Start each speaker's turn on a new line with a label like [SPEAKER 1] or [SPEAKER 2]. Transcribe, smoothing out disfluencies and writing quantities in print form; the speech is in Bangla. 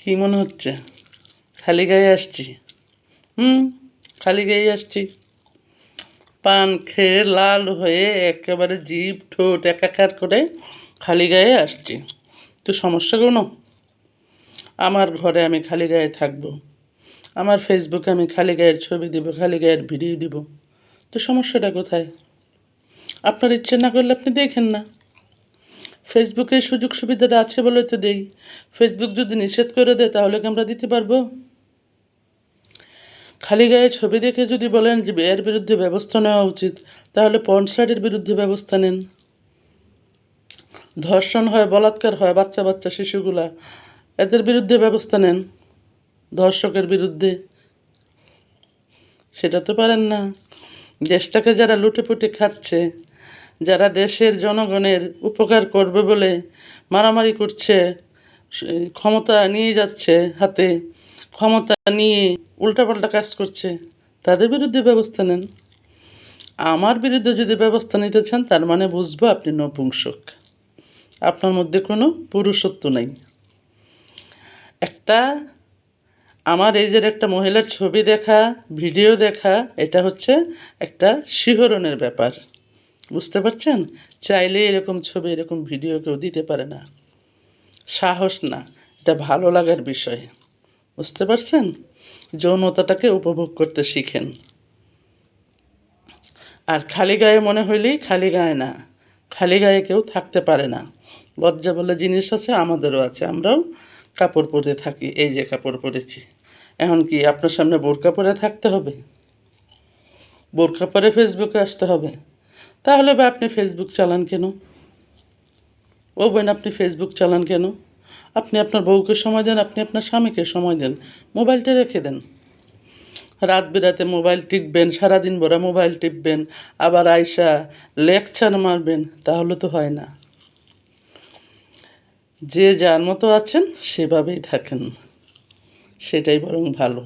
[SPEAKER 1] কি মনে হচ্ছে? খালি গায়ে আসছি? হুম, খালি গায়ে আসছি। পান খেয়ে লাল হয়ে একেবারে জিভ ঠোঁট একাকার করে খালি গায়ে আসছি। তো সমস্যা কোনো? আমার ঘরে আমি খালি গায়ে থাকবো, আমার ফেসবুকে আমি খালি গায়ের ছবি দিব, খালি গায়ের ভিডিও দিব। তো সমস্যাটা কোথায়? আপনার ইচ্ছে না করলে আপনি দেখেন না। ফেসবুকে সুযোগ সুবিধাটা আছে বলে তো দেই। ফেসবুক যদি নিষেধ করে দেয় তাহলে কি আমরা দিতে পারবো? খালি গায়ে ছবি দেখে যদি বলেন যে এর বিরুদ্ধে ব্যবস্থা নেওয়া উচিত, তাহলে পর্ন সাইটের বিরুদ্ধে ব্যবস্থা নেন। ধর্ষণ হয়, বলাৎকার হয়, বাচ্চা বাচ্চা শিশুগুলা, এদের বিরুদ্ধে ব্যবস্থা নেন। ধর্ষকের বিরুদ্ধে সেটা তো পারেন না। দেশটাকে যারা লুটেপুটে খাচ্ছে, যারা দেশের জনগণের উপকার করবে বলে মারামারি করছে, ক্ষমতা নিয়ে যাচ্ছে হাতে, ক্ষমতা নিয়ে উল্টাপাল্টা কাজ করছে, তাদের বিরুদ্ধে ব্যবস্থা নেন। আমার বিরুদ্ধে যদি ব্যবস্থা নিতে চান, তার মানে বুঝবো আপনি নপুংসক, আপনার মধ্যে কোনো পুরুষত্ব নাই। একটা আমার এই যে একটা মহিলার ছবি দেখা, ভিডিও দেখা, এটা হচ্ছে একটা শিহরণের ব্যাপার, বুঝতে পারছেন? চাইলে এরকম ছবি এরকম ভিডিও কেউ দিতে পারে না, সাহস না, এটা ভালো লাগার বিষয়, বুঝতে পারছেন? যৌনতাটাকে উপভোগ করতে শিখেন। আর খালি গায়ে মনে হইলেই খালি গায়ে না, খালি গায়ে কেউ থাকতে পারে না। লজ্জা বলে জিনিস আছে, আমাদেরও আছে, আমরাও কাপড় পরে থাকি। এই যে কাপড় পরেছি, এখন কি আপনার সামনে বোরকা পরে থাকতে হবে? বোরকা পরে ফেসবুকে আসতে হবে? তাহলে বা আপনি ফেসবুক চালান কেন? ও বোন, আপনি ফেসবুক চালান কেন? আপনি আপনার বউকে সময় দেন, আপনি আপনার স্বামীকে সময় দেন, মোবাইলটা রেখে দেন। রাত বিরাতে মোবাইল টিপবেন, সারাদিন ভরা মোবাইল টিপবেন, আবার আইসা লেকচার মারবেন, তাহলে তো হয় না। যে যার মতো আছেন সেভাবেই থাকেন, সেটাই বরং ভালো।